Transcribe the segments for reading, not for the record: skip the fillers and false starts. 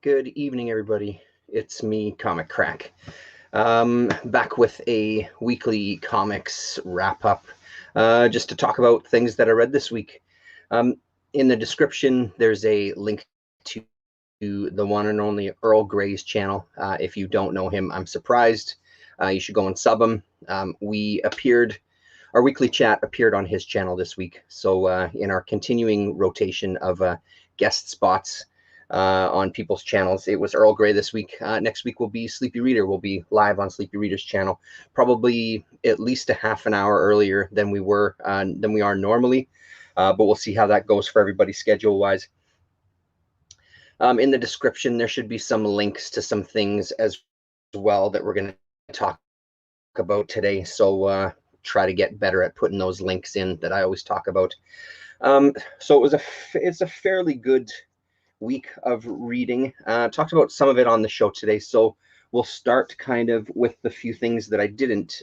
Good evening, everybody. It's me, Comic Crack, back with a weekly comics wrap-up, just to talk about things that I read this week. In the description, there's a link to the one and only Earl Grey's channel. If you don't know him, I'm surprised. You should go and sub him. Our weekly chat appeared on his channel this week. So in our continuing rotation of guest spots, on people's channels. It was Earl Grey this week. Next week will be Sleepy Reader. We'll be live on Sleepy Reader's channel, probably at least a half an hour earlier than we are normally. But we'll see how that goes for everybody schedule-wise. In the description, there should be some links to some things as well that we're going to talk about today. So try to get better at putting those links in that I always talk about. So it's a fairly good week of reading. Talked about some of it on the show today, so we'll start kind of with the few things that I didn't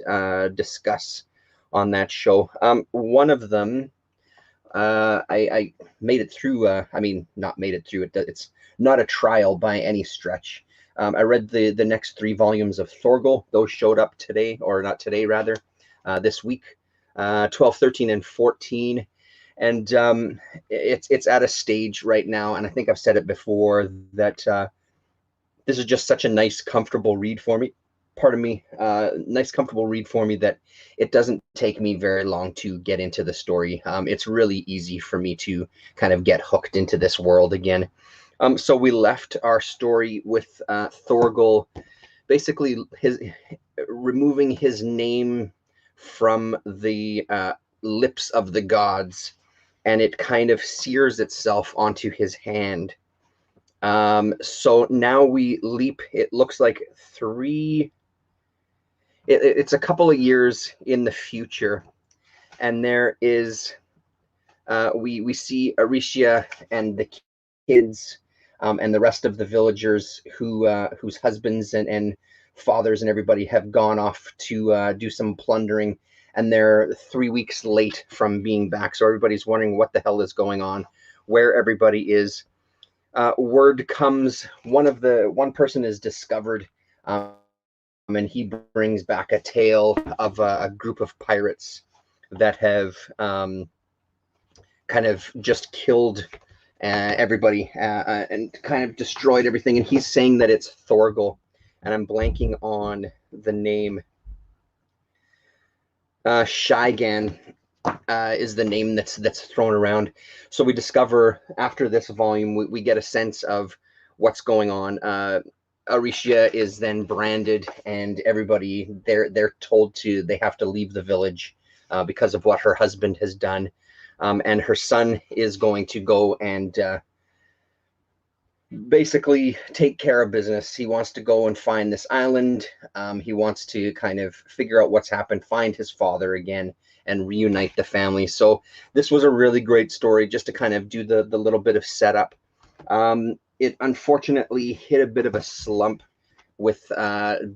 discuss on that show. One of them, I made it through. I mean, not made it through. It's not a trial by any stretch. I read the next 3 volumes of Thorgal. Those showed up today, or not today, rather, this week. 12, 13, and 14. And it's at a stage right now, and I think I've said it before, that this is just such a nice, comfortable read for me. Nice, comfortable read for me that it doesn't take me very long to get into the story. It's really easy for me to kind of get hooked into this world again. So we left our story with Thorgal basically removing his name from the lips of the gods, and it kind of sears itself onto his hand. So now we leap, it looks like it's a couple of years in the future, and there is, we see Aricia and the kids, and the rest of the villagers whose husbands and fathers and everybody have gone off to do some plundering, and they're 3 weeks late from being back. So everybody's wondering what the hell is going on, where everybody is. Word comes, one person is discovered, and he brings back a tale of a group of pirates that have kind of just killed everybody and kind of destroyed everything. And he's saying that it's Thorgal, and I'm blanking on the name. Shigan is the name that's thrown around. So we discover after this volume, we get a sense of what's going on. Aricia is then branded, and everybody they're told they have to leave the village because of what her husband has done, and her son is going to go and basically take care of business. He wants to go and find this island. He wants to kind of figure out what's happened, find his father again, and reunite the family. So this was a really great story, just to kind of do the little bit of setup. It unfortunately hit a bit of a slump with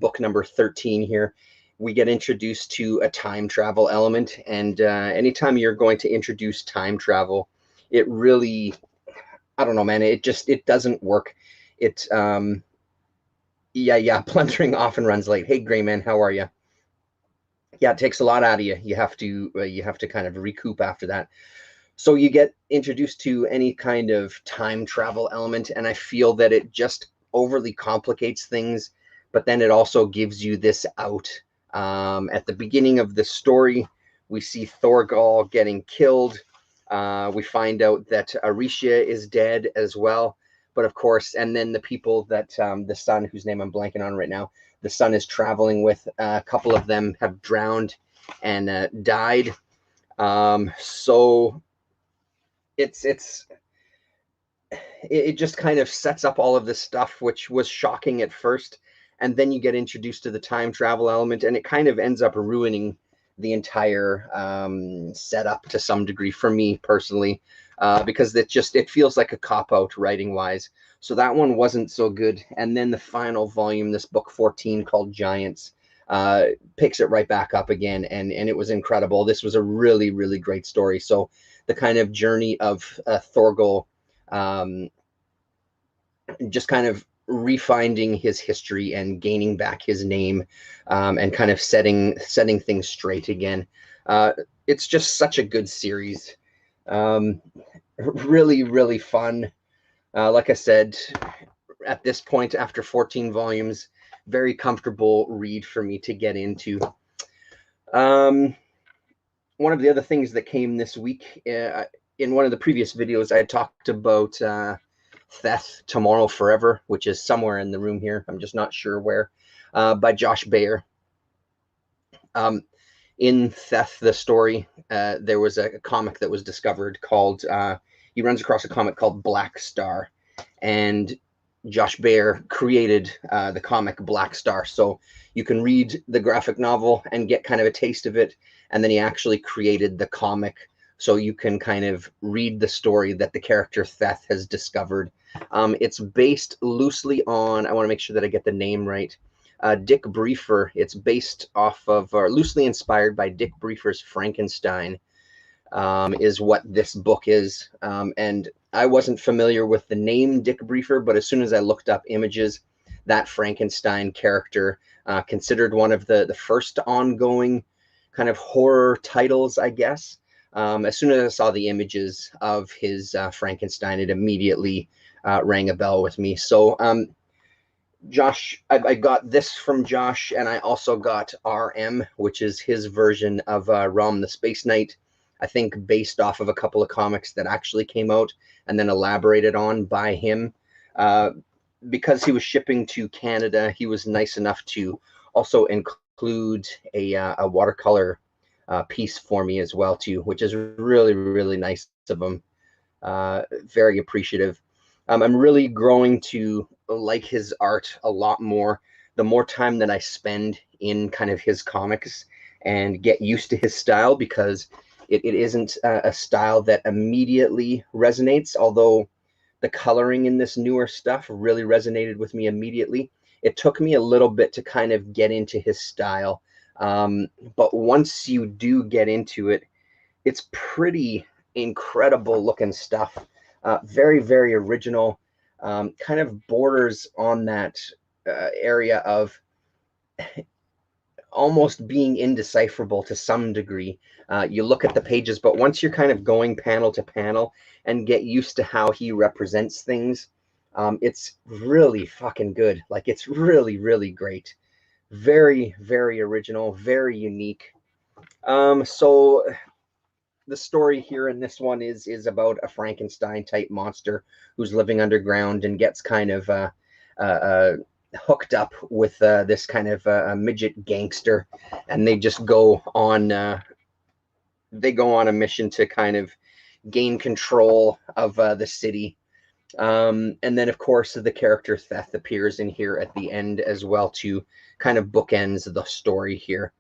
book number 13 here. We get introduced to a time travel element, and anytime you're going to introduce time travel, it really, I don't know, man. It doesn't work. It, plundering often runs late. Hey, Gray Man, how are you? Yeah, it takes a lot out of you. You have to kind of recoup after that. So you get introduced to any kind of time travel element, and I feel that it just overly complicates things. But then it also gives you this out. At the beginning of the story, we see Thorgal getting killed. We find out that Aricia is dead as well. But of course, and then the people that the son, whose name I'm blanking on right now, the son is traveling with, a couple of them have drowned and died. So it just kind of sets up all of this stuff, which was shocking at first. And then you get introduced to the time travel element, and it kind of ends up ruining the entire setup to some degree for me personally, because it feels like a cop-out writing wise. So that one wasn't so good. And then the final volume, this book 14 called Giants, picks it right back up again, and it was incredible. This was a really, really great story. So the kind of journey of Thorgal, just kind of refinding his history and gaining back his name, and kind of setting things straight again. It's just such a good series. Really, really fun. Like I said, at this point, after 14 volumes, very comfortable read for me to get into. One of the other things that came this week, in one of the previous videos, I talked about Theth Tomorrow Forever, which is somewhere in the room here. I'm just not sure where, by Josh Baer. In Theth, the story, there was a comic that was discovered called, he runs across a comic called Black Star, and Josh Baer created the comic Black Star. So you can read the graphic novel and get kind of a taste of it, and then he actually created the comic so you can kind of read the story that the character Theth has discovered. It's based loosely on, I want to make sure that I get the name right, Dick Briefer. It's based off of, or loosely inspired by Dick Briefer's Frankenstein, is what this book is. And I wasn't familiar with the name Dick Briefer, but as soon as I looked up images, that Frankenstein character, considered one of the first ongoing kind of horror titles, I guess. As soon as I saw the images of his Frankenstein, it immediately rang a bell with me. So Josh, I got this from Josh, and I also got RM, which is his version of Rom the Space Knight, I think based off of a couple of comics that actually came out and then elaborated on by him. Because he was shipping to Canada, he was nice enough to also include a watercolor piece for me as well too, which is really, really nice of him. Very appreciative. I'm really growing to like his art a lot more the more time that I spend in kind of his comics and get used to his style, because it isn't a style that immediately resonates, although the coloring in this newer stuff really resonated with me immediately. It took me a little bit to kind of get into his style. But once you do get into it, it's pretty incredible looking stuff. Very, very original, kind of borders on that area of almost being indecipherable to some degree. You look at the pages, but once you're kind of going panel to panel and get used to how he represents things, it's really fucking good. Like, it's really, really great. Very, very original, very unique. So the story here in this one is about a Frankenstein type monster who's living underground and gets kind of hooked up with this kind of a midget gangster, and they just go on a mission to kind of gain control of the city. And then of course the character Theth appears in here at the end as well to kind of bookends the story here,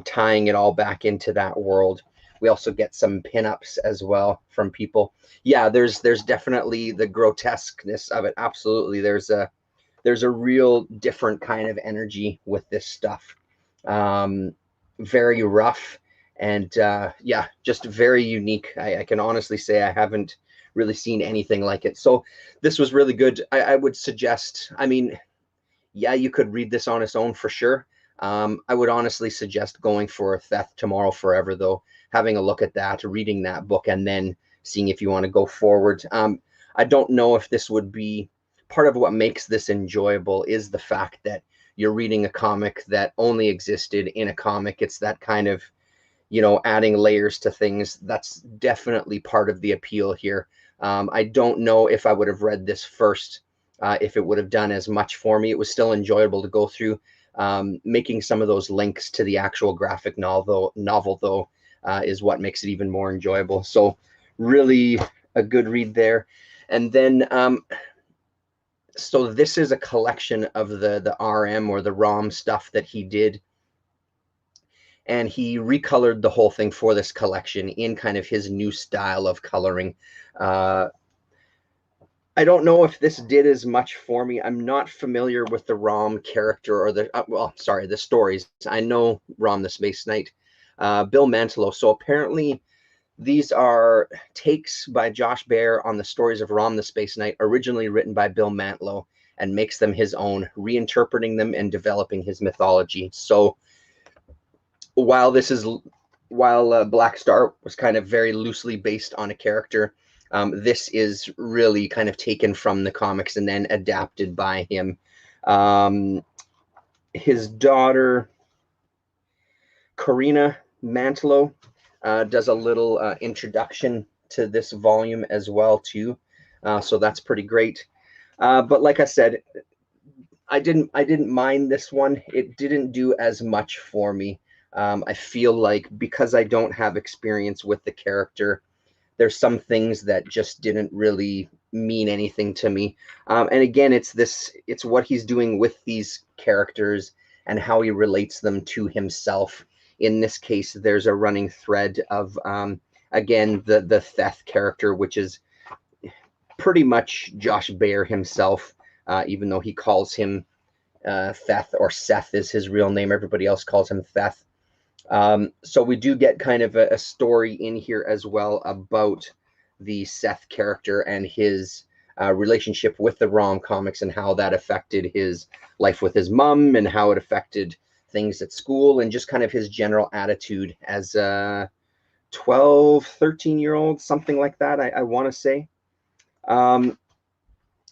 tying it all back into that world. We also get some pinups as well from people. Yeah, there's definitely the grotesqueness of it. Absolutely, there's a real different kind of energy with this stuff. Very rough, and yeah, just very unique. I can honestly say I haven't really seen anything like it. So this was really good. I would suggest, I mean, yeah, you could read this on its own for sure. I would honestly suggest going for Theth Tomorrow Forever, though, having a look at that, reading that book, and then seeing if you want to go forward. I don't know if this would be part of what makes this enjoyable is the fact that you're reading a comic that only existed in a comic. It's that kind of, you know, adding layers to things. That's definitely part of the appeal here. I don't know if I would have read this first, if it would have done as much for me. It was still enjoyable to go through. Making some of those links to the actual graphic novel though, is what makes it even more enjoyable. So really a good read there. And then so this is a collection of the RM or the ROM stuff that he did, and he recolored the whole thing for this collection in kind of his new style of coloring. I don't know if this did as much for me. I'm not familiar with the ROM character or the well, sorry, the stories. I know Rom the Space Knight, Bill Mantlo. So apparently these are takes by Josh Baer on the stories of Rom the Space Knight, originally written by Bill Mantlo. and makes them his own, reinterpreting them and developing his mythology. So while Black Star was kind of very loosely based on a character, this is really kind of taken from the comics and then adapted by him. His daughter, Karina Mantlo, does a little introduction to this volume as well too, so that's pretty great. But like I said, I didn't mind this one. It didn't do as much for me. I feel like because I don't have experience with the character, there's some things that just didn't really mean anything to me. And again, it's what he's doing with these characters and how he relates them to himself. In this case, there's a running thread of, again, the Theth character, which is pretty much Josh Baer himself, even though he calls him Theth, or Seth is his real name. Everybody else calls him Theth. So we do get kind of a story in here as well about the Seth character and his relationship with the ROM comics and how that affected his life with his mom and how it affected things at school and just kind of his general attitude as a 12, 13-year-old, something like that, I want to say.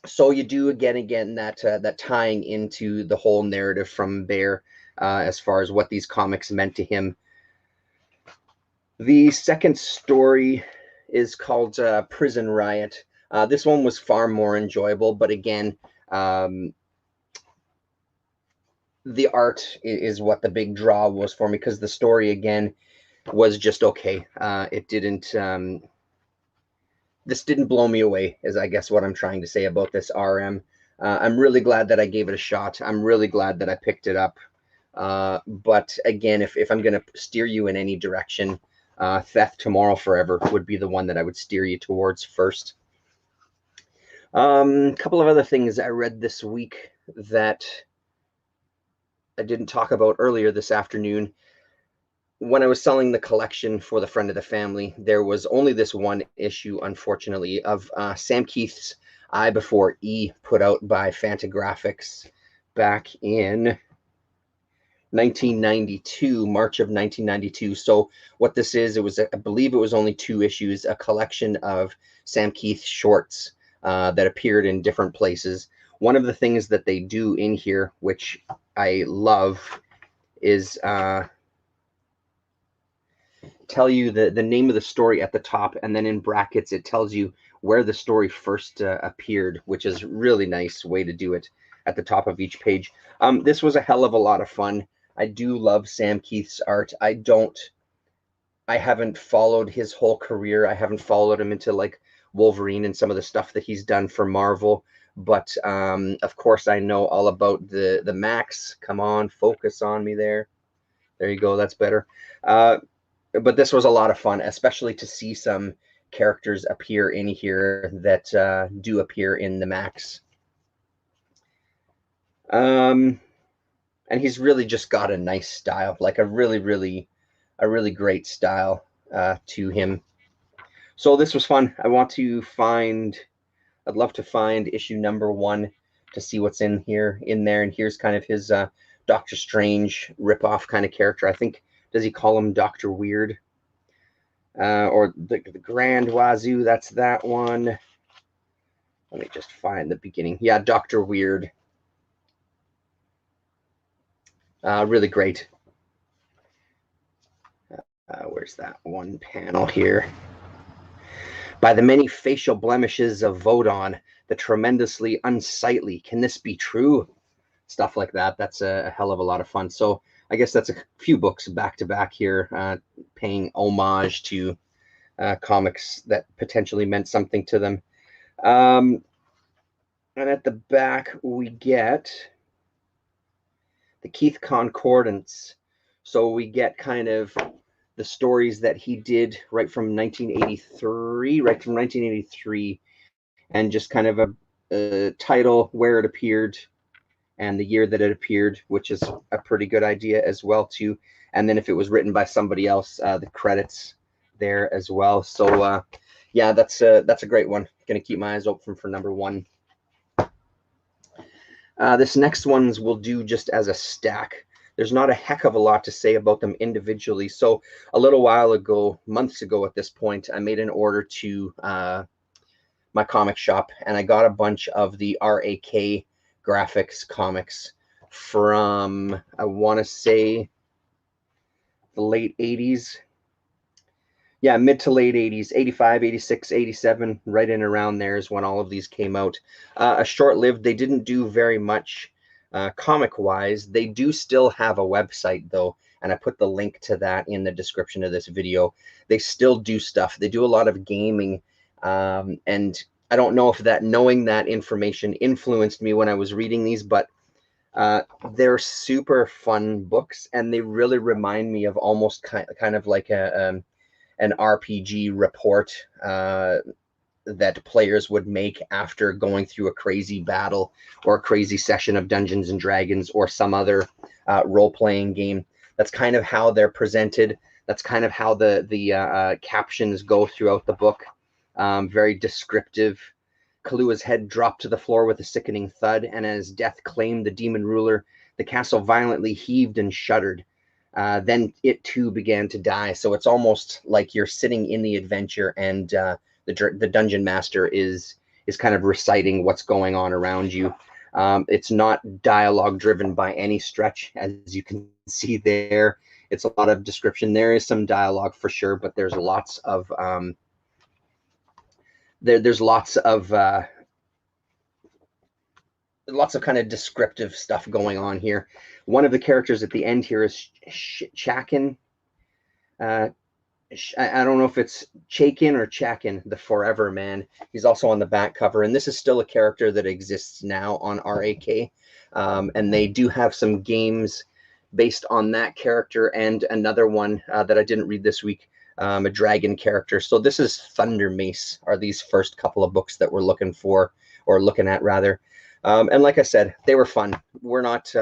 So you do again that tying into the whole narrative from Baer as far as what these comics meant to him. The second story is called Prison Riot. This one was far more enjoyable, but again, the art is what the big draw was for me, because the story again was just okay. It didn't this didn't blow me away, is I guess what I'm trying to say about this RM. I'm really glad that I gave it a shot. I'm really glad that I picked it up. But again, if I'm going to steer you in any direction, Theft Tomorrow Forever would be the one that I would steer you towards first. A couple of other things I read this week that I didn't talk about earlier this afternoon. When I was selling the collection for the friend of the family, there was only this one issue, unfortunately, of Samkeiths Eye Before E, put out by Fantagraphics back in 1992, March of 1992. So what this is, I believe it was only 2 issues, a collection of Samkeith shorts that appeared in different places. One of the things that they do in here, which I love, is tell you the name of the story at the top, and then in brackets it tells you where the story first appeared, which is a really nice way to do it at the top of each page. This was a hell of a lot of fun. I do love Samkeith's art. I haven't followed his whole career. I haven't followed him into like Wolverine and some of the stuff that he's done for Marvel, but of course I know all about the Max. Come on, focus on me there. There you go, that's better. But this was a lot of fun, especially to see some characters appear in here that do appear in the Max. And he's really just got a nice style, like a really great style to him. So this was fun. I'd love to find issue number 1 to see what's in there. And here's kind of his Doctor Strange ripoff kind of character. I think, does he call him Dr. Weird? Or the Grand Wazoo, that's that one. Let me just find the beginning. Yeah, Dr. Weird. Really great. Where's that one panel here? By the many facial blemishes of Vodon, the tremendously unsightly, can this be true? Stuff like that. That's a hell of a lot of fun. So I guess that's a few books back to back here, paying homage to comics that potentially meant something to them. And at the back, we get the Keith Concordance. So we get kind of the stories that he did right from 1983, and just kind of a title, where it appeared, and the year that it appeared, which is a pretty good idea as well too. And then if it was written by somebody else, the credits there as well. So yeah, that's a great one. Gonna keep my eyes open for number 1. This next ones will do just as a stack. There's not a heck of a lot to say about them individually. So a little while ago, months ago at this point, I made an order to my comic shop, and I got a bunch of the RAK Graphics comics from, I want to say, the late 80s. Yeah, mid to late 80s, 85, 86, 87, right in around there is when all of these came out. A short-lived, they didn't do very much comic-wise. They do still have a website, though, and I put the link to that in the description of this video. They still do stuff. They do a lot of gaming, and I don't know if that knowing that information influenced me when I was reading these, but they're super fun books, and they really remind me of almost kind of like an RPG report that players would make after going through a crazy battle or a crazy session of Dungeons and Dragons or some other role-playing game. That's kind of how they're presented. That's kind of how the captions go throughout the book. Very descriptive. Kalua's head dropped to the floor with a sickening thud, and as death claimed the demon ruler, the castle violently heaved and shuddered. Then it too began to die. So it's almost like you're sitting in the adventure, and the dungeon master is kind of reciting what's going on around you. It's not dialogue driven by any stretch, as you can see there. It's a lot of description. There is some dialogue for sure, but there's lots of there's lots of kind of descriptive stuff going on here. One of the characters at the end here is Chakin. I don't know if it's Chakin or Chakin, the Forever Man. He's also on the back cover, and this is still a character that exists now on RAK. And they do have some games based on that character and another one that I didn't read this week, a dragon character. So this is Thunder Mace, are these first couple of books that we're looking for, or looking at rather. And like I said, they were fun. We're not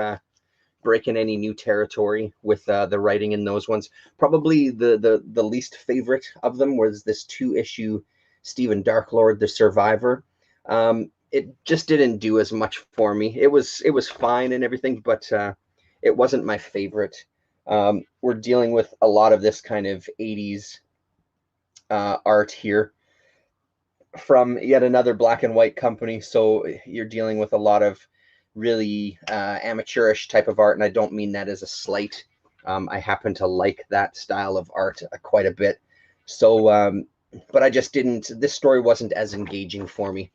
breaking any new territory with the writing in those ones. Probably the least favorite of them was this 2-issue Stephen Darklord, The Survivor. It just didn't do as much for me. It was fine and everything, but it wasn't my favorite. We're dealing with a lot of this kind of 80s art here from yet another black and white company. So you're dealing with a lot of really amateurish type of art, and I don't mean that as a slight. I happen to like that style of art quite a bit. So, but I just didn't, this story wasn't as engaging for me.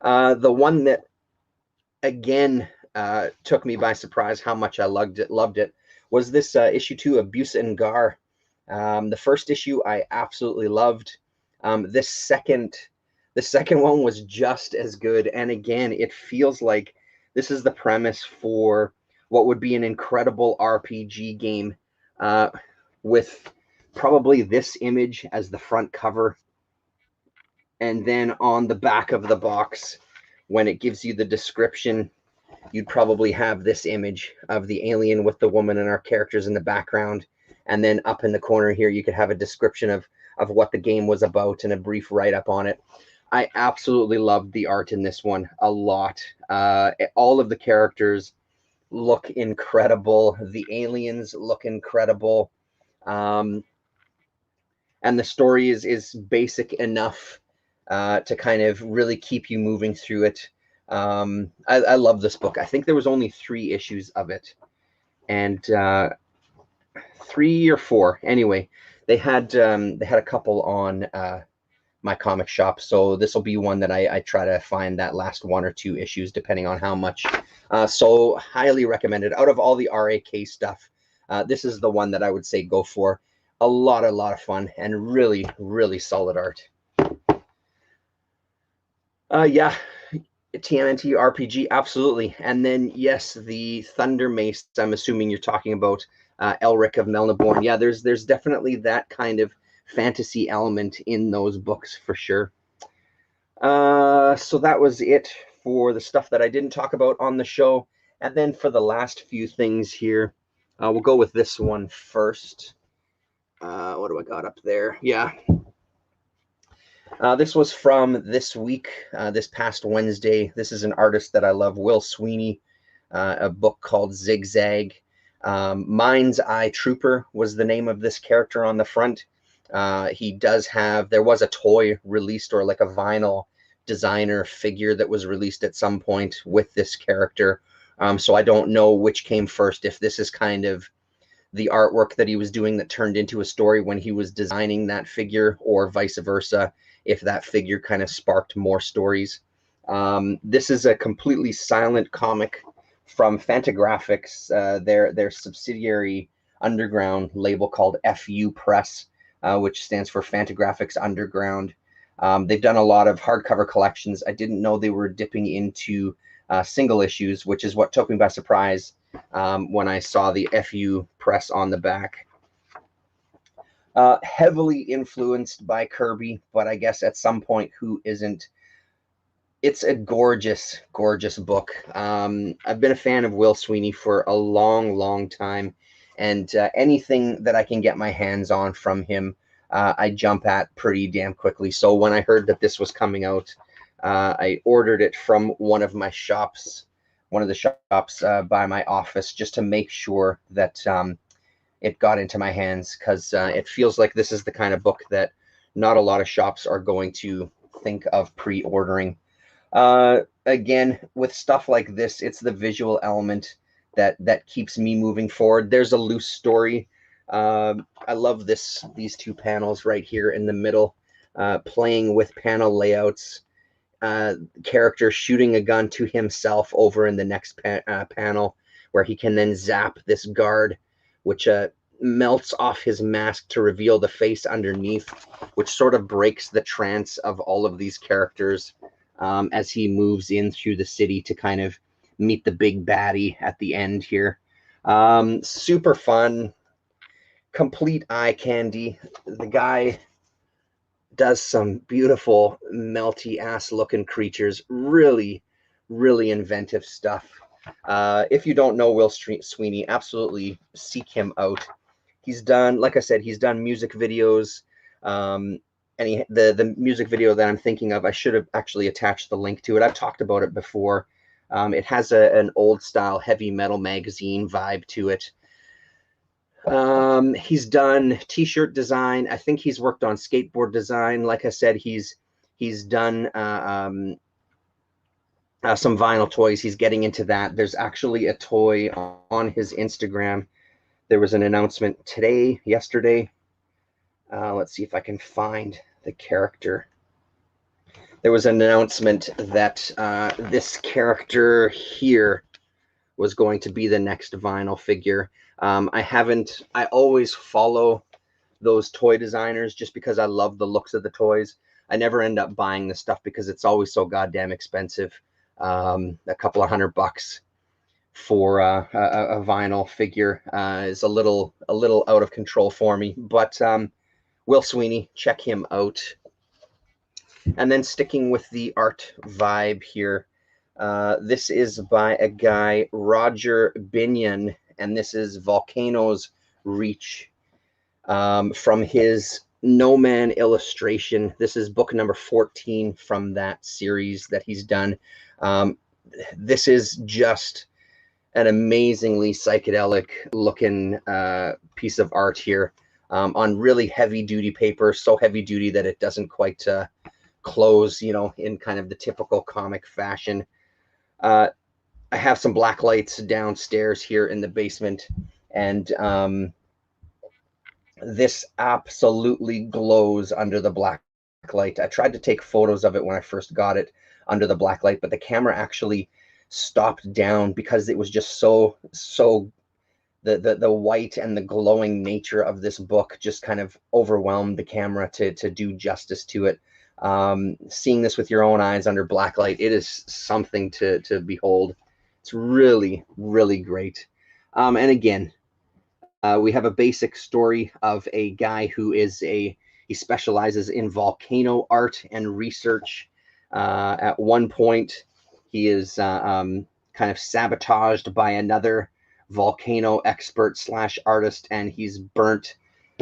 The one that, again, took me by surprise how much I loved it, was this issue 2, Abuse and Gar. The first issue I absolutely loved. The second one was just as good. And again, it feels like this is the premise for what would be an incredible RPG game, with probably this image as the front cover. And then on the back of the box, when it gives you the description, you'd probably have this image of the alien with the woman and our characters in the background. And then up in the corner here, you could have a description of what the game was about and a brief write-up on it. I absolutely loved the art in this one a lot. All of the characters look incredible. The aliens look incredible. And the story is basic enough to kind of really keep you moving through it. I love this book. I think there was only 3 issues of it. And 3 or 4. Anyway, they had a couple on my comic shop, so this will be one that I try to find that last 1 or 2 issues depending on how much. So highly recommended. Out of all the RAK stuff, this is the one that I would say go for. A lot of fun and really, really solid art. Yeah, TMNT RPG, absolutely. And then yes, the Thunder Mace, I'm assuming you're talking about Elric of Melnibourne. Yeah, there's definitely that kind of fantasy element in those books for sure. So that was it for the stuff that I didn't talk about on the show. And then for the last few things here, we'll go with this one first. What do I got up there? Yeah. This was from this week, this past Wednesday. This is an artist that I love, Will Sweeney. a book called Zigzag. Mind's Eye Trooper was the name of this character on the front. He does have, there was a toy released, or like a vinyl designer figure that was released at some point with this character. So I don't know which came first, if this is kind of the artwork that he was doing that turned into a story when he was designing that figure, or vice versa, if that figure kind of sparked more stories. This is a completely silent comic from Fantagraphics, their subsidiary underground label called FU Press, which stands for Fantagraphics Underground. They've done a lot of hardcover collections. I didn't know they were dipping into single issues, which is what took me by surprise when I saw the FU Press on the back. Heavily influenced by Kirby, but I guess at some point, who isn't? It's a gorgeous, gorgeous book. I've been a fan of Will Sweeney for a long, long time, and anything that I can get my hands on from him, I jump at pretty damn quickly. So when I heard that this was coming out, I ordered it from one of the shops by my office, just to make sure that it got into my hands, because it feels like this is the kind of book that not a lot of shops are going to think of pre-ordering. Again, with stuff like this, it's the visual element that keeps me moving forward. There's a loose story. I love these two panels right here in the middle, playing with panel layouts. Character shooting a gun to himself over in the next panel, where he can then zap this guard, which melts off his mask to reveal the face underneath, which sort of breaks the trance of all of these characters as he moves in through the city to kind of meet the big baddie at the end here. Super fun, complete eye candy. The guy does some beautiful melty ass looking creatures. Really, really inventive stuff. If you don't know Will Sweeney, absolutely seek him out. He's done, like I said, he's done music videos. And the music video that I'm thinking of, I should have actually attached the link to it. I've talked about it before. It has an old style heavy metal magazine vibe to it. He's done t-shirt design. I think he's worked on skateboard design. Like I said, he's done some vinyl toys. He's getting into that. There's actually a toy on his Instagram. There was an announcement yesterday. Let's see if I can find the character. There was an announcement that this character here was going to be the next vinyl figure. I always follow those toy designers just because I love the looks of the toys. I never end up buying the stuff because it's always so goddamn expensive. A couple of $100 for a vinyl figure is a little out of control for me. But Will Sweeney, check him out. And then sticking with the art vibe here, this is by a guy, Rodger Binion, and this is Volcano's Reach, from his No Man illustration. This is book number 14 from that series that he's done. This is just an amazingly psychedelic looking piece of art here, on really heavy duty paper, so heavy duty that it doesn't quite close, in kind of the typical comic fashion. I have some black lights downstairs here in the basement, and this absolutely glows under the black light. I tried to take photos of it when I first got it under the black light, but the camera actually stopped down because it was just so the white and the glowing nature of this book just kind of overwhelmed the camera to do justice to it. Seeing this with your own eyes under black light, it is something to behold. It's really, really great. And again, we have a basic story of a guy who he specializes in volcano art and research. At one point, he is kind of sabotaged by another volcano expert / artist, and he's burnt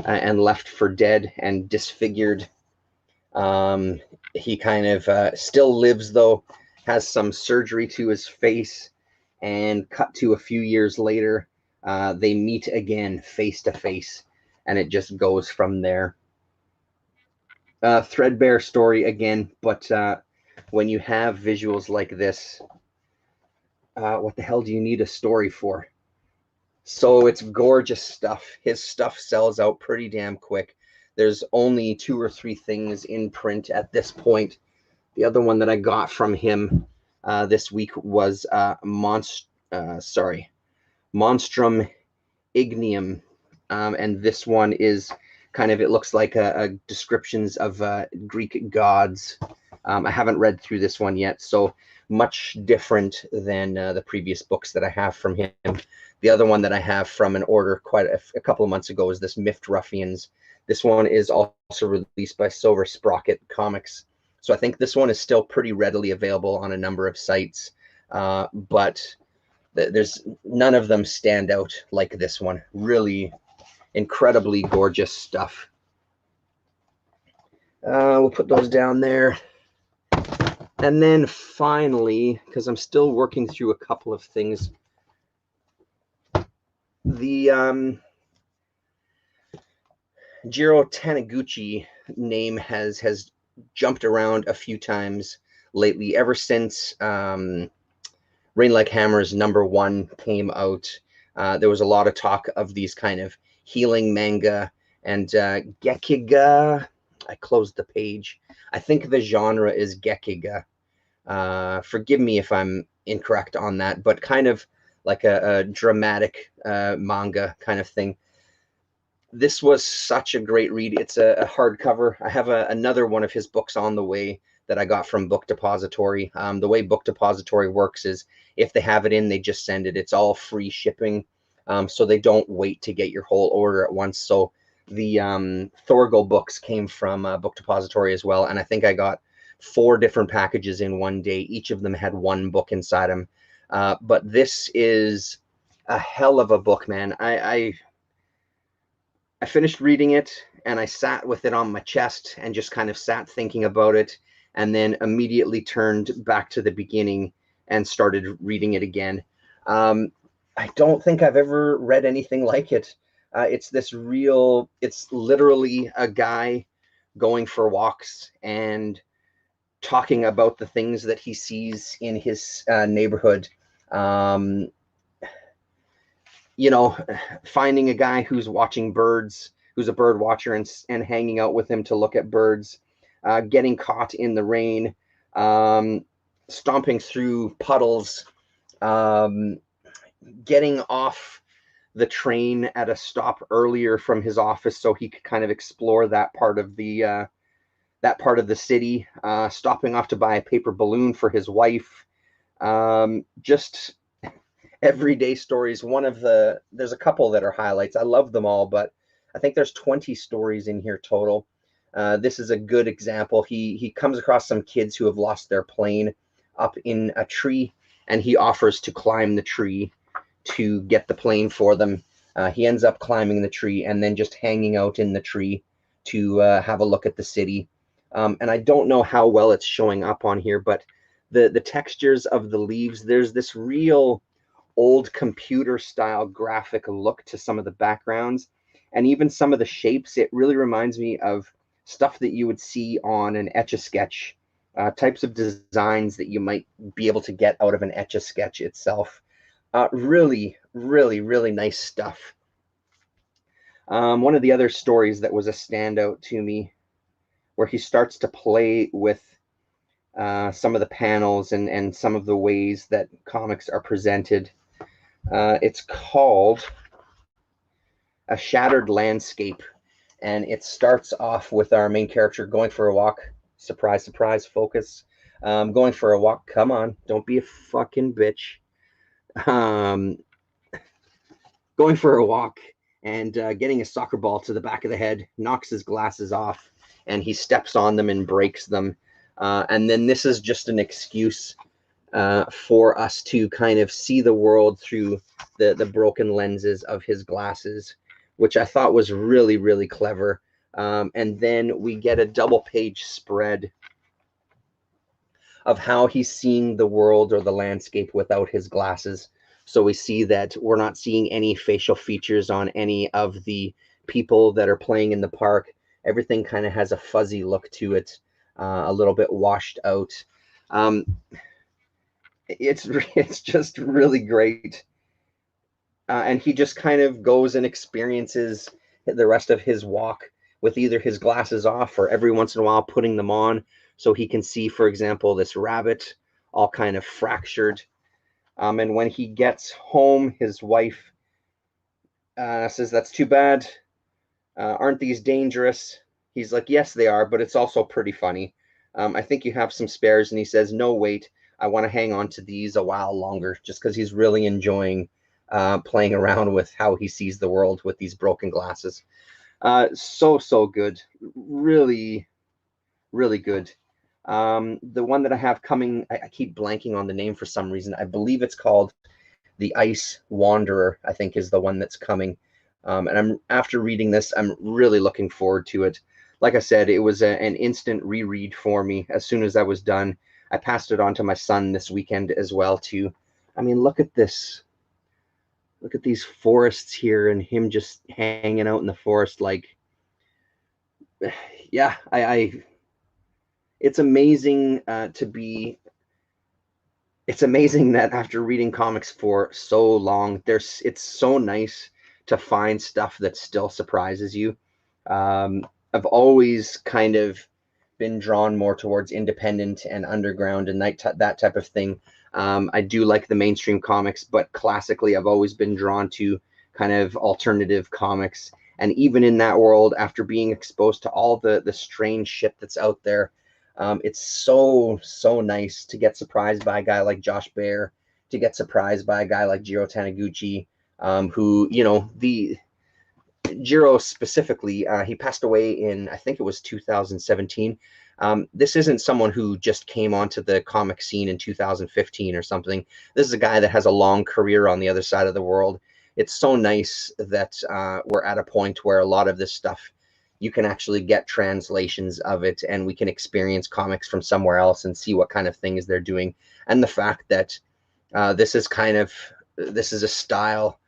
and left for dead and disfigured. He kind of still lives, though, has some surgery to his face, and cut to a few years later, they meet again face to face, and it just goes from there. Threadbare story again, but when you have visuals like this, what the hell do you need a story for? So it's gorgeous stuff. His stuff sells out pretty damn quick. There's only 2 or 3 things in print at this point. The other one that I got from him this week was Monstrum Ignium, and this one is kind of, it looks like a descriptions of Greek gods. I haven't read through this one yet, so much different than the previous books that I have from him. The other one that I have from an order quite a couple of months ago is this Miffed Ruffians. This one is also released by Silver Sprocket Comics. So I think this one is still pretty readily available on a number of sites, but there's none of them stand out like this one. Really incredibly gorgeous stuff. We'll put those down there. And then finally, because I'm still working through a couple of things, the Giro Tamaguchi name has jumped around a few times lately, ever since Rain Like Hammer's #1 came out. There was a lot of talk of these kind of healing manga, and Gekiga, I closed the page. I think the genre is Gekiga. Forgive me if I'm incorrect on that, but kind of like a dramatic manga kind of thing. This was such a great read. It's a hardcover. I have another one of his books on the way that I got from Book Depository. The way Book Depository works is if they have it in, they just send it. It's all free shipping, so they don't wait to get your whole order at once. So the Thorgal books came from Book Depository as well, and I think I got 4 different packages in one day. Each of them had 1 book inside them. But this is a hell of a book, man. I finished reading it, and I sat with it on my chest and just kind of sat thinking about it, and then immediately turned back to the beginning and started reading it again. I don't think I've ever read anything like it. It's literally a guy going for walks and talking about the things that he sees in his neighborhood. You know, finding a guy who's watching birds, who's a bird watcher, and hanging out with him to look at birds, getting caught in the rain, stomping through puddles, getting off the train at a stop earlier from his office so he could kind of explore that part of the city, stopping off to buy a paper balloon for his wife. Just everyday stories. There's a couple that are highlights. I love them all, but I think there's 20 stories in here total. This is a good example. He comes across some kids who have lost their plane up in a tree, and he offers to climb the tree to get the plane for them. He ends up climbing the tree and then just hanging out in the tree to have a look at the city. And I don't know how well it's showing up on here, but the textures of the leaves, there's this real old computer style graphic look to some of the backgrounds, and even some of the shapes. It really reminds me of stuff that you would see on an Etch-a-Sketch, types of designs that you might be able to get out of an Etch-a-Sketch itself. Really, really, really nice stuff. One of the other stories that was a standout to me, where he starts to play with some of the panels and some of the ways that comics are presented. It's called A Shattered Landscape, and it starts off with our main character going for a walk. Surprise, surprise, focus. Going for a walk. Come on, don't be a fucking bitch. Going for a walk and getting a soccer ball to the back of the head, knocks his glasses off, and he steps on them and breaks them. And then this is just an excuse for us to kind of see the world through the broken lenses of his glasses, which I thought was really, really clever. And then we get a double-page spread of how he's seeing the world or the landscape without his glasses. So we see that we're not seeing any facial features on any of the people that are playing in the park. Everything kind of has a fuzzy look to it, a little bit washed out. It's just really great. And he just kind of goes and experiences the rest of his walk with either his glasses off or every once in a while putting them on so he can see, for example, this rabbit all kind of fractured. And when he gets home, his wife says, "That's too bad. Aren't these dangerous?" He's like, "Yes, they are, but it's also pretty funny. I think you have some spares." And he says, "No, wait, I want to hang on to these a while longer," just because he's really enjoying playing around with how he sees the world with these broken glasses. So good. Really, really good. The one that I have coming, I keep blanking on the name for some reason. I believe it's called The Ice Wanderer, I think is the one that's coming. And after reading this, I'm really looking forward to it. Like I said, it was an instant reread for me. As soon as I was done, I passed it on to my son this weekend as well too. I mean, look at this. Look at these forests here and him just hanging out in the forest. Like, yeah, it's amazing it's amazing that after reading comics for so long, it's so nice to find stuff that still surprises you. I've always kind of been drawn more towards independent and underground and that type of thing. I do like the mainstream comics, but classically, I've always been drawn to kind of alternative comics. And even in that world, after being exposed to all the strange shit that's out there, it's so nice to get surprised by a guy like Josh Bear, to get surprised by a guy like Giro Tamaguchi, who, you know, the Giro specifically, he passed away in, I think it was 2017. This isn't someone who just came onto the comic scene in 2015 or something. This is a guy that has a long career on the other side of the world. It's so nice that we're at a point where a lot of this stuff, you can actually get translations of it and we can experience comics from somewhere else and see what kind of things they're doing. And the fact that this is a style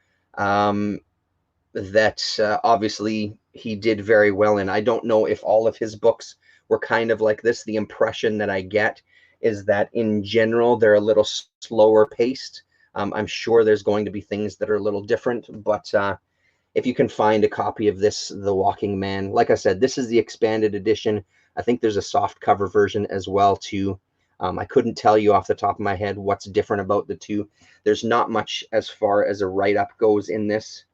that obviously he did very well in. I don't know if all of his books were kind of like this. The impression that I get is that in general, they're a little slower paced. I'm sure there's going to be things that are a little different, but if you can find a copy of this, The Walking Man, like I said, this is the expanded edition. I think there's a soft cover version as well too. I couldn't tell you off the top of my head what's different about the two. There's not much as far as a write-up goes in this.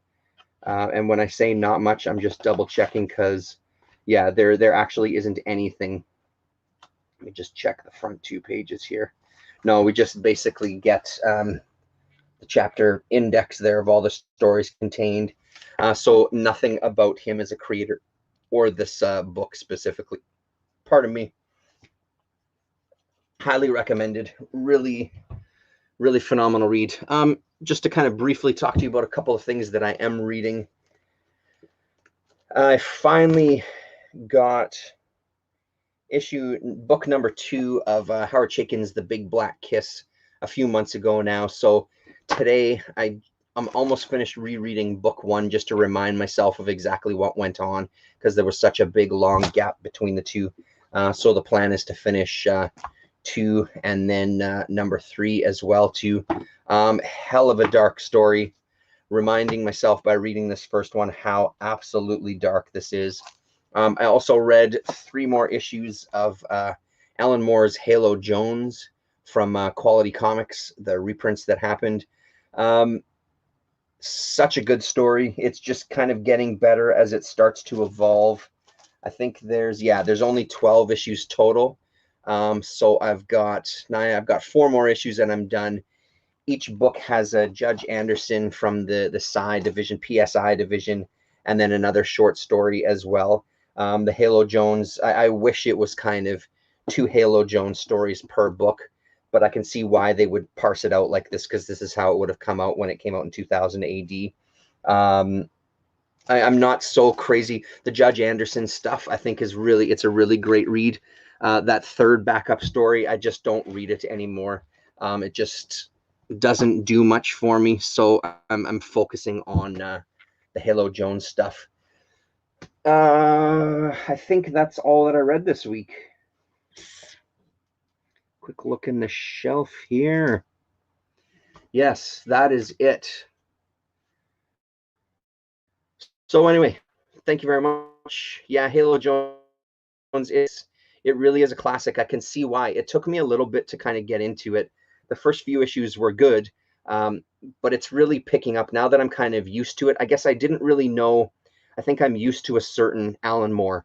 And when I say not much, I'm just double checking because, yeah, there actually isn't anything. Let me just check the front 2 pages here. No, we just basically get the chapter index there of all the stories contained. So nothing about him as a creator or this book specifically. Pardon me. Highly recommended. Really, really phenomenal read. Just to kind of briefly talk to you about a couple of things that I am reading. I finally got book number 2 of Howard Chaykin's The Big Black Kiss a few months ago now. So today I'm almost finished rereading book 1 just to remind myself of exactly what went on because there was such a big long gap between the two. So the plan is to finish 2 and then number 3 as well too. Hell of a dark story. Reminding myself by reading this first one how absolutely dark this is. I also read 3 more issues of Alan Moore's Halo Jones from Quality Comics, the reprints that happened. Such a good story. It's just kind of getting better as it starts to evolve. I think there's only 12 issues total. So I've got 4 more issues and I'm done. Each book has a Judge Anderson from the Psi division, PSI division, and then another short story as well. The Halo Jones, I wish it was kind of 2 Halo Jones stories per book, but I can see why they would parse it out like this because this is how it would have come out when it came out in 2000 AD. I'm not so crazy. The Judge Anderson stuff, I think, it's a really great read. That third backup story, I just don't read it anymore. It just doesn't do much for me, so I'm focusing on the Halo Jones stuff. I think that's all that I read this week. Quick look in the shelf here. Yes, that is it. So anyway, thank you very much. Yeah, Halo Jones, it really is a classic. I can see why. It took me a little bit to kind of get into it. The first few issues were good, but it's really picking up now that I'm kind of used to it. I guess I didn't really know. I think I'm used to a certain Alan Moore.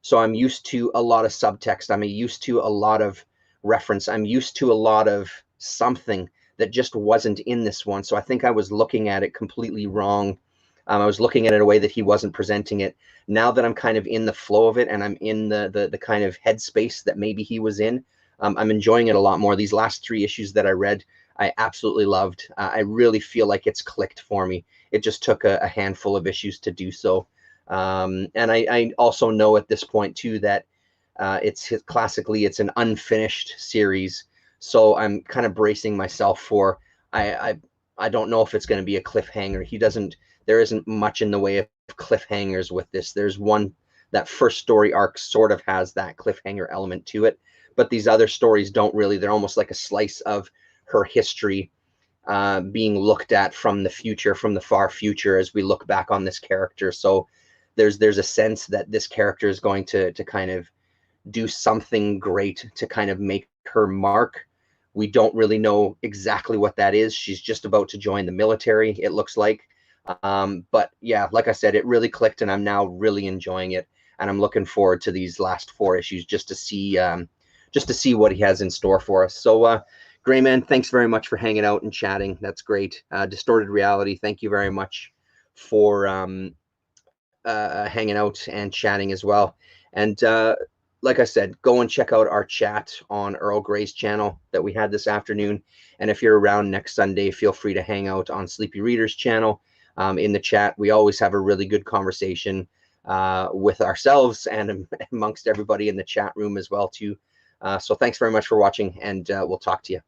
So I'm used to a lot of subtext. I'm used to a lot of reference. I'm used to a lot of something that just wasn't in this one. So I think I was looking at it completely wrong. I was looking at it in a way that he wasn't presenting it. Now that I'm kind of in the flow of it and I'm in the kind of headspace that maybe he was in, I'm enjoying it a lot more. These last 3 issues that I read, I absolutely loved. I really feel like it's clicked for me. It just took a handful of issues to do so. And I also know at this point too that classically it's an unfinished series, so I'm kind of bracing myself for I don't know if it's going to be a cliffhanger. There isn't much in the way of cliffhangers with this. There's one, that first story arc sort of has that cliffhanger element to it, but these other stories don't really. They're almost like a slice of her history being looked at from the future, from the far future, as we look back on this character. So there's a sense that this character is going to kind of do something great to kind of make her mark. We don't really know exactly what that is. She's just about to join the military, it looks like. But yeah, like I said, it really clicked, and I'm now really enjoying it. And I'm looking forward to these last 4 issues just to see what he has in store for us. So, Greyman, thanks very much for hanging out and chatting. That's great. Distorted Reality, thank you very much for hanging out and chatting as well. And like I said, go and check out our chat on Earl Grey's channel that we had this afternoon. And if you're around next Sunday, feel free to hang out on Sleepy Reader's channel. In the chat, we always have a really good conversation with ourselves and amongst everybody in the chat room as well too. So thanks very much for watching, and we'll talk to you.